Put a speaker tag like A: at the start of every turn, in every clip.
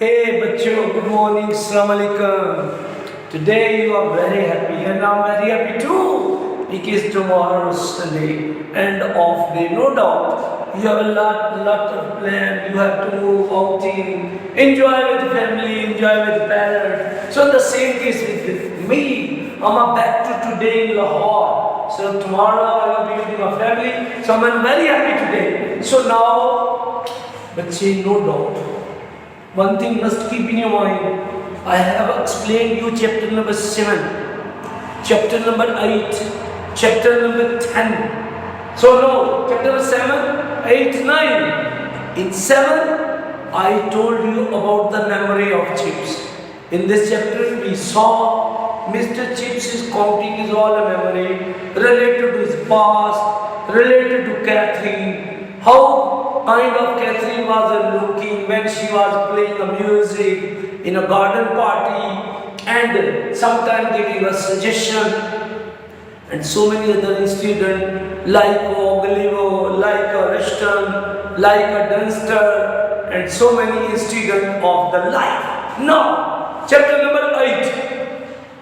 A: Hey bachcho, good morning, Assalamu alaikum. Today you are very happy and I'm very happy too because tomorrow is Sunday and off day, no doubt. You have a lot of plan. You have to move outing, enjoy with family, enjoy with parents. So the same case with me. I'm back to today in Lahore. So tomorrow I will be with my family. So I'm very happy today. So now, bachche, no doubt. One thing must keep in your mind. I have explained you chapter number 7, chapter number 8, chapter number 10. So no, chapter number 7, 8, 9. In 7, I told you about the memory of Chips. In this chapter, we saw Mr. Chips is counting his all the memory related to his past, related to Catherine, how kind of Catherine was looking when she was playing a music in a garden party, and sometimes giving a suggestion, and so many other students like Ogilvy, like a Rushton, like a Dunster, and so many students of the life. Now, chapter number 8.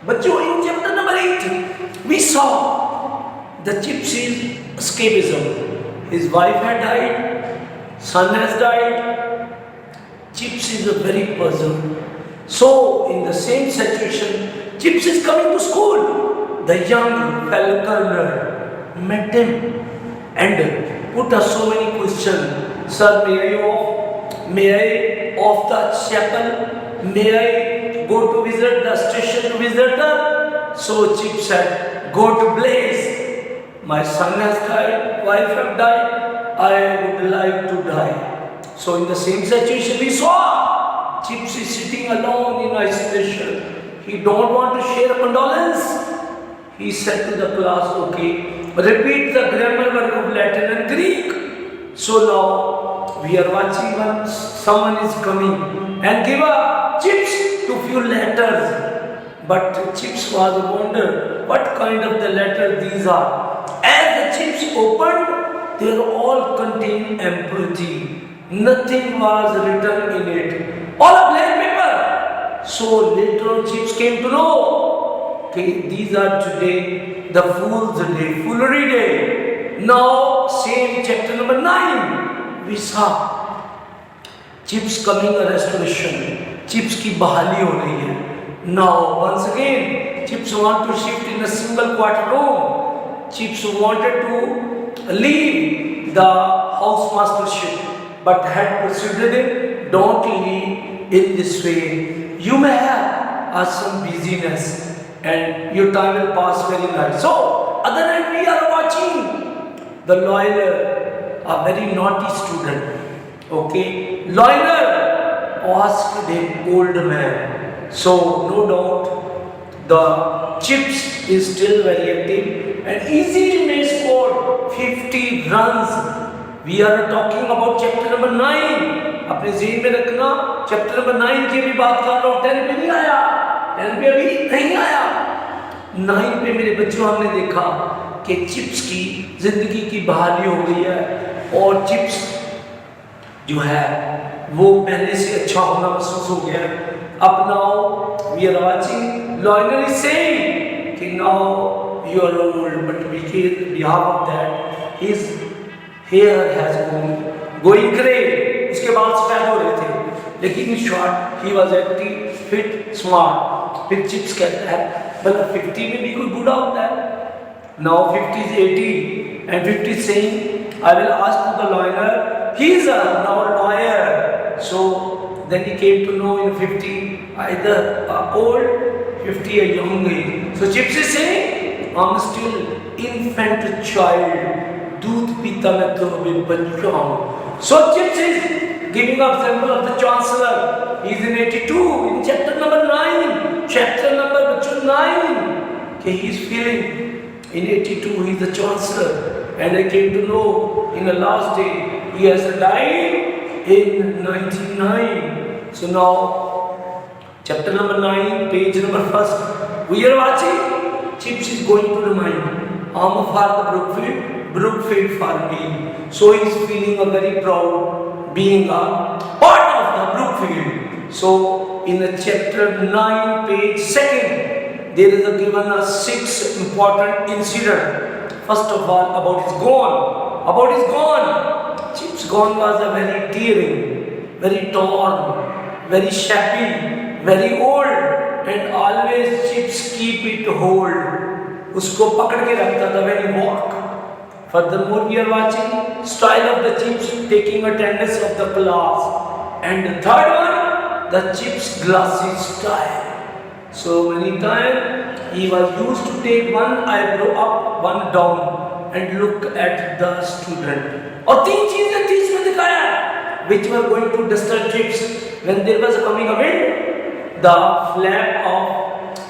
A: But in chapter number 8, we saw the Gypsy's escapism. His wife had died, son has died. Gypsy is a very puzzled. So, in the same situation, Gypsy is coming to school. The young fellow colonel met him and put us so many questions. Sir, may I off the chapel? May I go to visit the station to visit her? So Chip said, go to Blaze. My son has died, wife has died, I would like to die. So in the same situation we saw Chips is sitting alone in isolation. He don't want to share condolence. He said to the class, okay, repeat the grammar work of Latin and Greek. So now we are watching when someone is coming and give a Chips to few letters. But Chips was wonder what kind of the letter these are. As the Chips opened, they all contained empty. Nothing was written in it. All a blank paper. So later on Chips came to know, okay, these are today the Fool's Day, Foolery Day. Now, same chapter number 9, we saw Chips coming a restoration. Chips ki bahali ho rahi hai. Now, once again, Chips want to shift in a single quarter room. Chips wanted to leave the housemastership, but had persuaded him, don't leave in this way. You may have some busyness and your time will pass very nice. So, other than we are watching the lawyer, a very naughty student. Okay, lawyer asked the old man. So, no doubt, the Chips is still very active and easily may score 50 runs. We are talking about chapter number 9. अपने ज़हन में रखना, chapter number 9 की भी बात कर रहा हूँ. 10 पे नहीं आया, 10 पे अभी नहीं आया. 9 पे मेरे बच्चों हमने देखा कि चिप्स की जिंदगी की बहाली हो गई है और चिप्स जो है वो पहले से अच्छा होना महसूस हो गया. अब now we are watching lawyer is saying कि now you are old, but behalf of that his hair has going grey. उसके बाल सफेद हो रहे थे, लेकिन in short he was active, fit, smart. फिर चिप्स कहता है मतलब 50 में भी कोई बूढ़ा होता है. Now 50 is 80 and 50 is saying I will ask to the lawyer. He is now a lawyer. So then he came to know in 50 either old, 50 a young age. So Chips is saying I'm still infant child. दूध पीता मैं तो अभी बच्चा हूँ. So Chips is giving up symbol of the chancellor. He is in 82 in chapter number 9. Chapter number 9. Okay, he is feeling in 82 he is the chancellor. And I came to know in the last day he has died in 99. So now chapter number 9, page number 1. We are watching. Chips is going to remind arm for the Brookfield for me. So he is feeling very proud being a part of the Brookfield. So in the chapter 9, page 2, there is given a 6 important incident. First of all, about his gone. About his gone. Chips gone was a very tearing, very torn, very shabby, very old, and always Chips keep it hold. Usko pakad ke rakhta tha when he walk. Furthermore, we are watching style of the Chips taking attendance of the class, and the third one, the Chips glasses style. So many times he was used to take one eyebrow up, one down, and look at the student. और तीन चीजें थी इसमें दिखाया है, which were going to disturb Chips when there was coming a wind. The flap of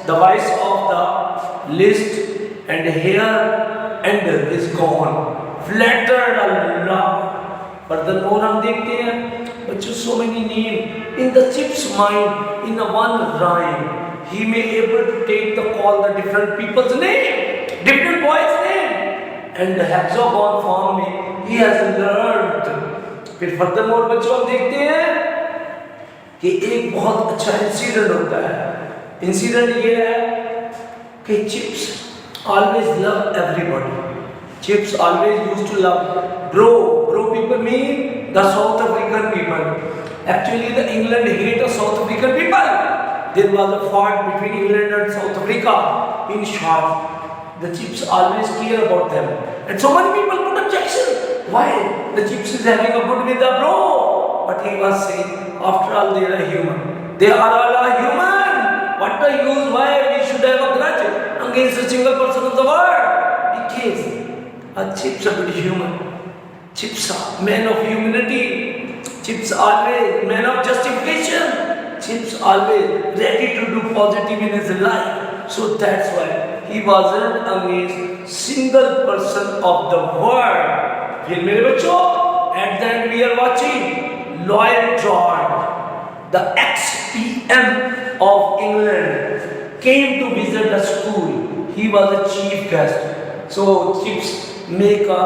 A: the voice of the list and hair and is gone, flattered Allah. Furthermore, हम देखते हैं बच्चों, so many names in the Chips mind, in a one rhyme, he may able to take the call the different people's name, different boys' name, and the hexagon form में he has learned. फिर furthermore बच्चों हम देखते हैं कि एक बहुत अच्छा इंसिडेंट होता है. इंसिडेंट ये है कि Chips always love everybody. Chips always used to love bro people mean the South African people. Actually the England hate the South African people. There was a fight between England and South Africa in short. The Chips always care about them, and so many people put objection. Why? The Chips is having a good with the bro, but he was saying, after all they are human. They are all human. What the use? Why we should have a grudge against a single person of the world? Because a Chips are good human. Chips are man of humanity. Chips always man of justification. Chips always ready to do positive in his life. So that's why he wasn't against single person of the world. फिर मेरे बच्चों, at the end we are watching Lloyd George, the ex-PM of England, came to visit the school. He was a chief guest. So Chips make a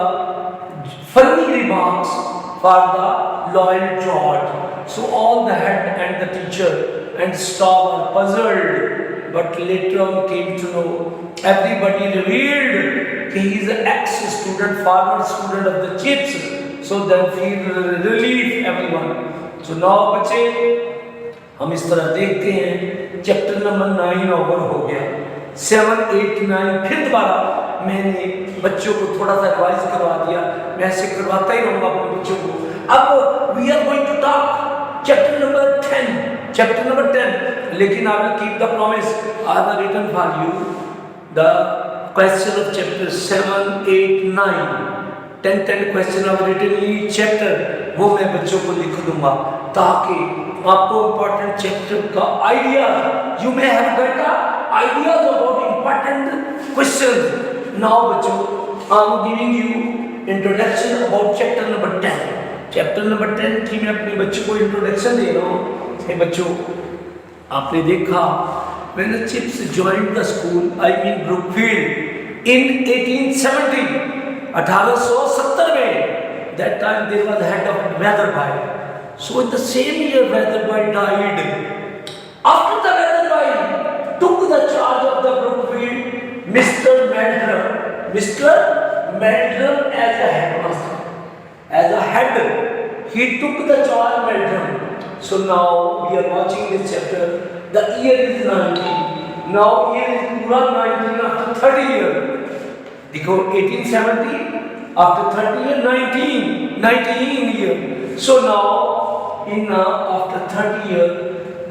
A: funny remarks for the Lloyd George. So all the head and the teacher and staff were puzzled, but later on came to know, everybody revealed he is an ex-student, former student of the Chips. So then feel relief everyone. So now बच्चे हम इस तरह देखते हैं chapter number 9 over हो गया, 7, 8, 9 फिर दोबारा मैंने बच्चों को थोड़ा सा रिवाइज करवा दिया. मैं ऐसे करवाता ही रहूँगा अपने बच्चों को. अब we are going to talk chapter number 10. लेकिन I will keep the promise. I have written for you the question of chapter 7, 8, 9. 10 question I have written in each chapter. वो मैं बच्चों को लिख दूंगा ताकि आपको important chapter का idea, you may have got the ideas about important questions. Now बच्चों, I am giving you introduction about chapter number 10. Chapter number 10 की मैं अपने बच्चों को इंट्रोडक्शन दे रहा हूँ. हे बच्चों, आपने देखा when the Chips joined the school, I mean Brookfield, in 1870, 1870 में, that time there was head of Weatherby. So in the same year Weatherby died. After the Weatherby took the charge of the Brookfield, Mr. Meldrum as a headmaster. As a head, he took the charge, Meldrum. So now we are watching this chapter. The year is 19. Now year is pura 19 after 30 years. देखो 1870 after 30 years 19 years. So now after 30 years,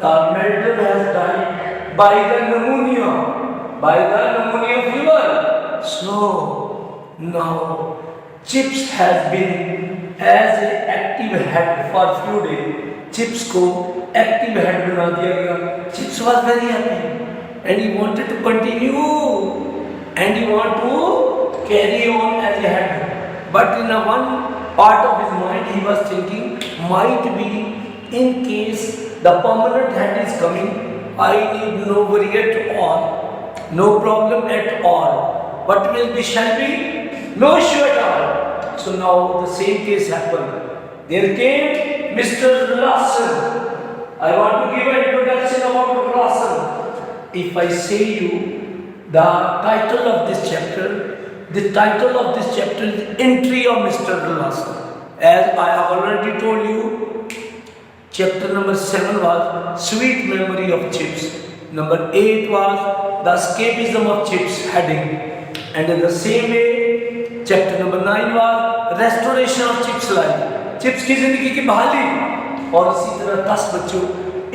A: Meldrum has died by the pneumonia fever. So now Chips has been as an active head for few days. Chips को active head बना दिया गया. Chips was very happy and he wanted to continue and he want to carry on as a head. But in one part of his mind he was thinking, might be in case the permanent head is coming, I need no worry at all, no problem at all. What will be shall be, no issue at all. So now the same case happened. There came Mr. Lawson, I want to give an introduction about Rasan. If I say you the title of this chapter, the title of this chapter is Entry of Mr. Rasan. As I have already told you, chapter number 7 was Sweet Memory of Chips. Number 8 was The Escapism of Chips heading. And in the same way, chapter number 9 was Restoration of Chips life. Chips की जिंदगी की बहाली. और इसी तरह 10 बच्चों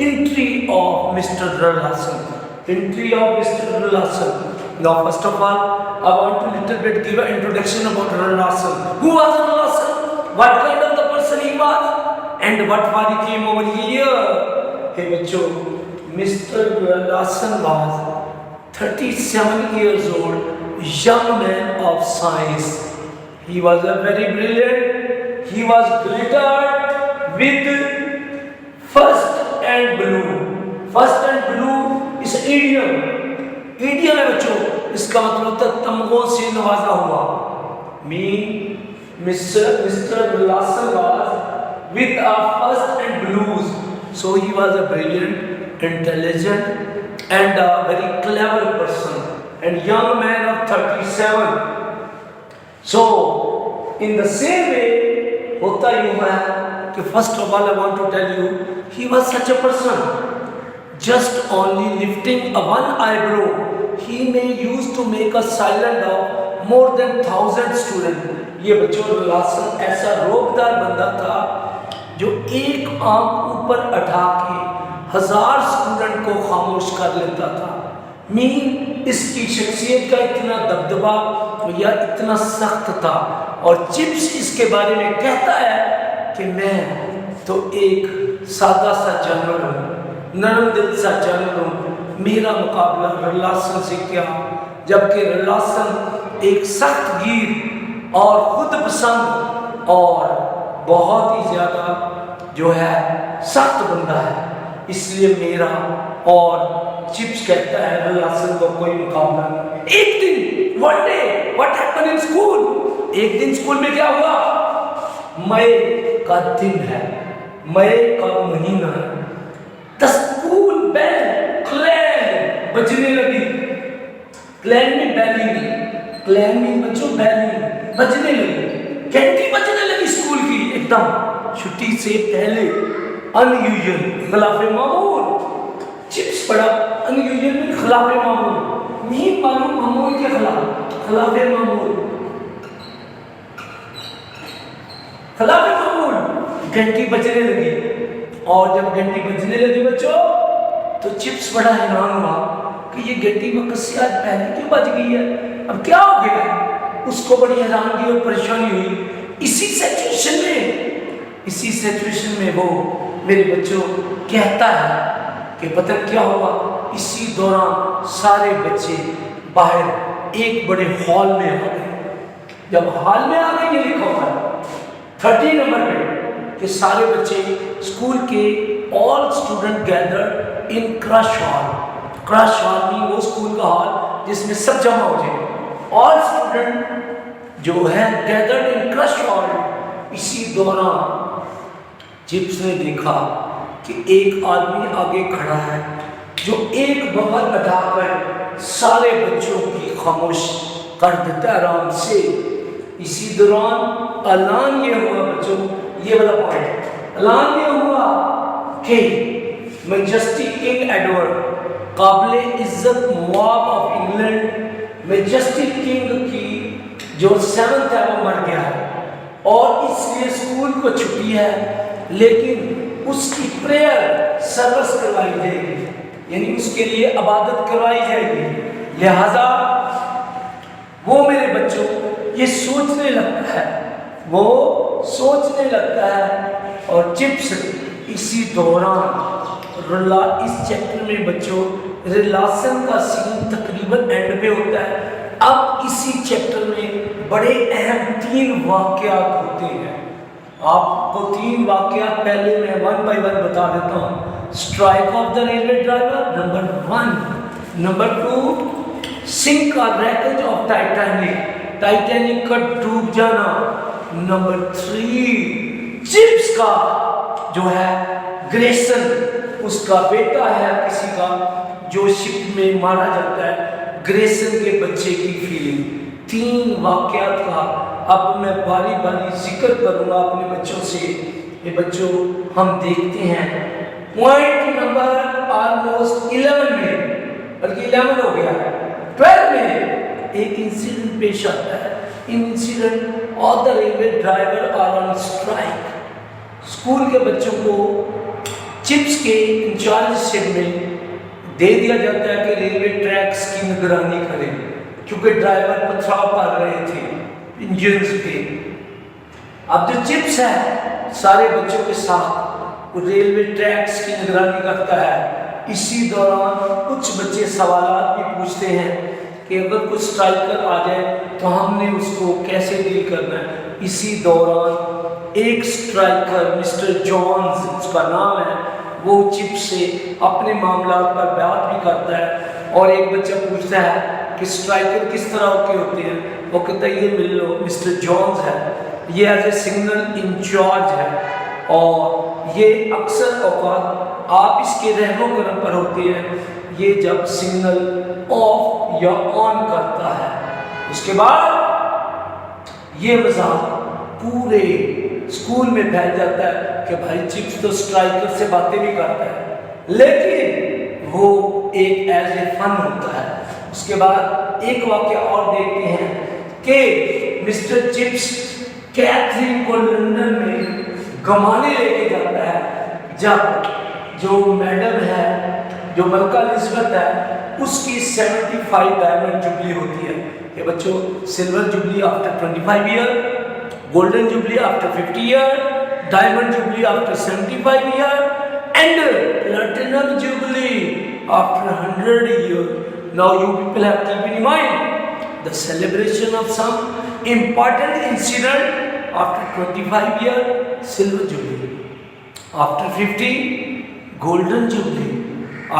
A: Entry of Mr. Rasan. Entry of Mr. Rasan. Now first of all, I want to little bit give an introduction about Rasan. Who was Rasan? What kind of the person he was? And what war he came over here? Hey bachcho, Mr. Rasan was 37 years old, young man of science. He was a very brilliant. He was glittered with first and blue. First and blue is idiom. Idiom है बच्चों. इसका मतलब होता है तमगों से नवाजा हुआ. Mr. Rasan was with a first and blues. So he was a brilliant, intelligent, and a very clever person, and young man of 37. So, in the same way, होता यूँ है कि first of all I want to tell you, he was such a person. Just only lifting a one eyebrow, he may use to make a silent of more than 1,000 students. ये बच्चों रासन ऐसा रोबदार बंदा था जो एक आंख ऊपर उठा के 1000 स्टूडेंट को खामोश कर लेता था. मीन इसकी शख्सियत का इतना दबदबा या इतना सख्त था. और चिप्स इसके बारे में कहता है कि मैं तो एक सादा सा जानवर हूँ, नरम दिल सा जानवर हूँ, मेरा मुकाबला रासन से क्या. जबकि रासन एक सख्त गिर और खुद पसंद और बहुत ही ज़्यादा जो है सख्त बंदा है. इसलिए मेरा और चिप्स कहता है रासन का कोई मुकाबला नहीं. एक दिन one day what happened in school. एक दिन स्कूल में क्या हुआ? मई का दिन है, मई का महीना है. द स्कूल बेल क्लैन बजने लगी. क्लैन में बैलिंग, क्लैन में बच्चों बैलिंग बजने लगी. घंटी बजने लगी स्कूल की एकदम छुट्टी से पहले. अनयूजुअल, खिलाफे मामूल. चिप्स पड़ा अनयूजुअल में खिलाफे मामूल. नहीं मालूम मामूल के खिलाफ, खिलाफे मामूल, खिलाफे मामूल. घंटी बजने लगी. और जब घंटी बजने लगी बच्चों तो चिप्स बड़ा हैरान हुआ कि ये घंटी वक्त से आज पहले क्यों बज गई है, अब क्या हो गया. उसको बड़ी हैरानगी और परेशानी हुई. इसी सिचुएशन में वो मेरे बच्चों कहता है कि पता क्या हुआ. इसी दौरान सारे बच्चे बाहर एक बड़े हॉल में आ गए. जब हॉल में आ गए ये लिखा हुआ है 30 नंबर पे कि सारे बच्चे स्कूल के ऑल स्टूडेंट गैदर इन क्रश हॉल. क्रश हॉल में वो स्कूल का हॉल जिसमें सब जमा हो जाए. ऑल स्टूडेंट जो है गैदर्ड इन क्रश हॉल. इसी दौरान चिप्स ने देखा कि एक आदमी आगे खड़ा है जो एक बगल उठाकर सारे बच्चों की खामोश कर देता है आराम से. इसी दौरान ऐलान ये हुआ बच्चों, ये वाला पॉइंट, ऐलान ये हुआ कि मैजेस्टी किंग एडवर्ड, काबिले इज्जत नवाब ऑफ इंग्लैंड, मैजेस्टी किंग की जो 7th है वो मर गया है और इसलिए स्कूल को छुट्टी है. लेकिन उसकी प्रेयर सर्विस करवाई जाएगी, यानी उसके लिए इबादत करवाई जाएगी. लिहाजा वो मेरे बच्चों ये सोचने लगता है, वो सोचने लगता है. और चिप्स इसी दौरान इस चैप्टर में बच्चों रिलेशन का सीन तकरीबन एंड पे होता है. अब इसी चैप्टर में बड़े अहम 3 वाक़यात होते हैं. आपको 3 वाक़यात पहले मैं 1 बाय 1 बता देता हूँ. Strike of the railway driver number 1. Number 2 sink और रैकेज ऑफ टाइटैनिक, टाइटैनिक का डूब जाना. नंबर 3 चिप्स का जो है ग्रेसन, اس کا بیٹا ہے کسی کا جو شپ میں مارا جاتا ہے، گریسن کے بچے کی فیلنگ۔ 3 واقعات کا اب میں باری باری ذکر کروں گا اپنے بچوں سے۔ یہ بچوں ہم دیکھتے ہیں پوائنٹ نمبر آلموسٹ 11 میں، بلکہ 11 ہو گیا، 12 میں ایک انسیڈنٹ پیش آتا ہے۔ Incident all the railway driver are on strike. School کے بچوں کو چپس کے انچارجشپ میں دے دیا جاتا ہے کہ ریلوے ٹریکس کی نگرانی کریں، کیونکہ ڈرائیور پتھراؤ کر رہے تھے انجنز پہ۔ اب جو چپس ہے سارے بچوں کے ساتھ ریلوے ٹریکس کی نگرانی کرتا ہے۔ اسی دوران کچھ بچے سوالات بھی پوچھتے ہیں کہ اگر کوئی اسٹرائکر آ جائے تو ہم نے اس کو کیسے ڈیل کرنا ہے۔ اسی دوران ایک اسٹرائکر مسٹر جونز اس کا نام ہے، وہ چپ سے اپنے معاملات پر بات بھی کرتا ہے، اور ایک بچہ پوچھتا ہے کہ اسٹرائکر کس طرح کے ہوتے ہیں، وہ کہتا ہے یہ مل لو مسٹر جونز ہے، یہ ایز اے سگنل انچارج ہے، اور یہ اکثر اوقات آپ اس کے رحم و کرم پر ہوتے ہیں، یہ جب سگنل آف یا آن کرتا ہے۔ اس کے بعد یہ مزاح پورے اسکول میں پھیل جاتا ہے کہ بھائی چپس تو اسٹرائکر سے باتیں بھی کرتا ہے، لیکن وہ ایک ایز اے فن ہوتا ہے۔ اس کے بعد ایک واقعہ اور دیکھتے ہیں کہ مسٹر چپس کیتھرین کو لندن میں گھمانے لے کے جاتا ہے، جب جو میڈم ہے، جو ملکہ الزبتھ ہے، اس کی 75 ڈائمنڈ جبلی ہوتی ہے۔ یہ بچوں silver jubilee after 25 year, golden jubilee after 50 years, diamond jubilee after 75 years, and platinum jubilee after 100 years. Now you people have to keep in mind the celebration of some important incident after 25 years, silver jubilee, after 50 golden jubilee,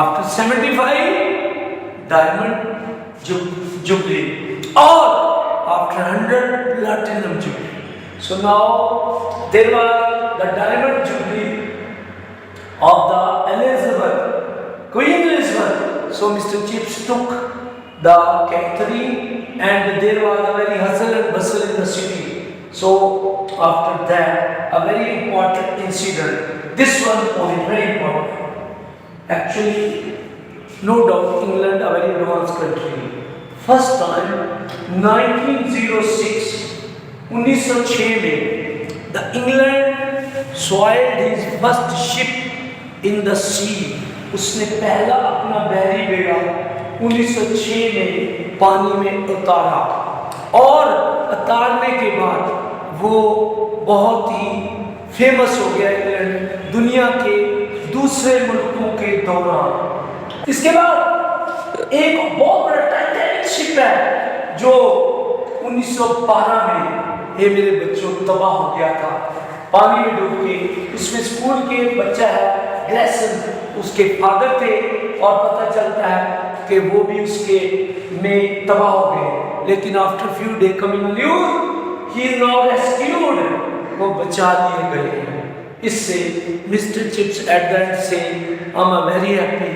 A: after 75 diamond jubilee, or after 100 platinum jubilee. So now there was the diamond jubilee of the Elizabeth, Queen Elizabeth. So Mr. Chips took the Catherine, and there was a very hustle and bustle in the city. So after that, a very important incident. This one was very important. Actually, no doubt, England a very advanced country. First time, 1906. 1906 میں the England soiled his first ship in the sea. اس نے پہلا اپنا بحری بیڑا 1906 میں پانی میں اتارا، اور اتارنے کے بعد وہ بہت ہی فیمس ہو گیا انگلینڈ دنیا کے دوسرے ملکوں کے دوران۔ اس کے بعد ایک بہت بڑا ٹائٹینک شپ ہے جو 1912 میں یہ میرے بچوں تباہ ہو گیا تھا، پانی میں ڈوب کے۔ اس میں اسکول کے بچہ ہے گریسن، اس کے فادر تھے، اور پتہ چلتا ہے کہ وہ بھی اس کے میں تباہ ہو گئے، لیکن after few day coming news he is now rescued, وہ بچا لیے گئے ہیں۔ اس سے Mr Chips at the end say I am very happy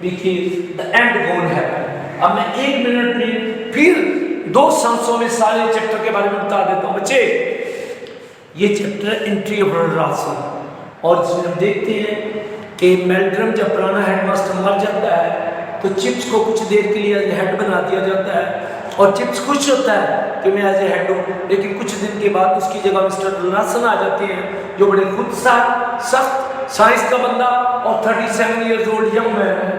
A: because the end gonna happen. اب میں 1 منٹ میں پھر 2 سانسوں میں سارے چیپٹر کے بارے میں بتا دیتا ہوں۔ بچے یہ چیپٹر انٹری آف راسن، اور جس میں ہم دیکھتے ہیں کہ میلڈرم جب پرانا ہیڈ ماسٹر مر جاتا ہے تو چپس کو کچھ دیر کے لیے ہیڈ بنا دیا جاتا ہے، اور چپس خوش ہوتا ہے کہ میں ایز اے ہیڈ ہوں، لیکن کچھ دن کے بعد اس کی جگہ مسٹر راسن آ جاتے ہیں جو بڑے خود سخت سائنس کا بندہ اور 37 ایئرز اولڈ ینگ مین ہے۔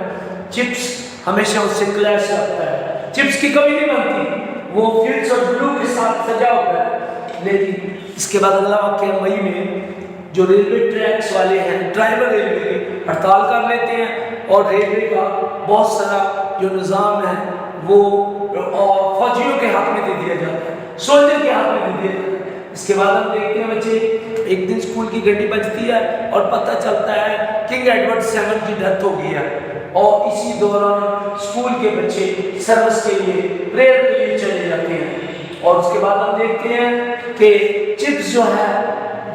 A: چپس ہمیشہ اس سے کلیش رکھتا ہے، چپس کی کمی نہیں بنتی، وہ فلس اور بلو کے ساتھ سجا ہوتا ہے۔ لیکن اس کے بعد اللہ واقعہ مئی میں جو ریلوے ٹریکس والے ہیں، ڈرائیور ریلوے کی ہڑتال کر لیتے ہیں، اور ریلوے کا بہت سارا جو نظام ہے وہ فوجیوں کے ہاتھ میں دے دیا جاتا ہے، سولجر کے ہاتھ میں دے دیا جاتا ہے۔ اس کے بعد ہم دیکھتے ہیں بچے ایک دن اسکول کی گھنٹی بجتی ہے اور پتہ چلتا ہے کنگ ایڈورڈ 7 کی ڈیتھ ہو گئی ہے، اور اسی دوران اسکول کے بچے سروس کے لیے پریئر کے لیے چلے جاتے ہیں۔ اور اس کے بعد ہم دیکھتے ہیں کہ چپس جو ہے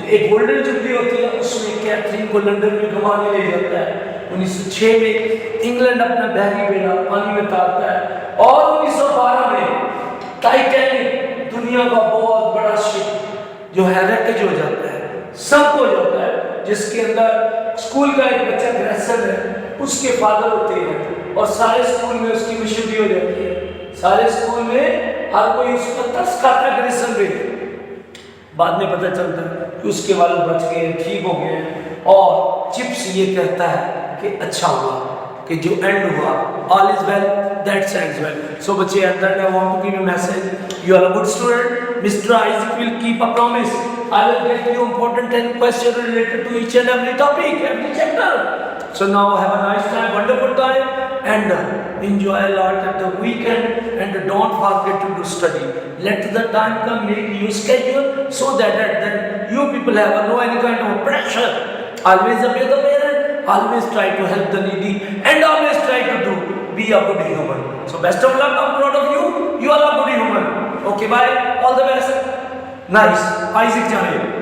A: ایک گولڈن جبلی ہوتی ہے، اس میں کیتھرین کو لندن میں گھمانے لے جاتا ہے، 1906 में इंग्लैंड अपना बहरी बेड़ा पानी में तारता है और 1912 में टाइटैनिक दुनिया का बहुत बड़ा शिप जो है रैकेज हो जाता है, संक हो जाता है, जिसके अंदर स्कूल का एक बच्चा ग्रेजुएट है, उसके फादर होते हैं और सारे स्कूल में उसकी मशहूरी हो जाती है, सारे स्कूल में हर कोई उसका तरस खाता है ग्रेजुएशन पे। बाद में पता चलता है कि उसके वाल बच गए, ठीक हो गए और चिप्स ये कहता है कि अच्छा हुआ कि जो एंड हुआ, all is well that ends well. So बच्चे अंदर I want to give you a message. You are a good student. Mr. Isaac will keep a promise. I will get you important 10 questions related to each and every topic, every chapter. So now have a nice time, wonderful time, and enjoy a lot at the weekend. And don't forget to do study. Let the time come, make you schedule so that then you people have no any kind of pressure. Always obey the parent. Always try to help the needy, and always try to be a good human. So best of luck. I'm proud of you. You are a good human. Okay, bye. All the best. Nice. Isaac Jane.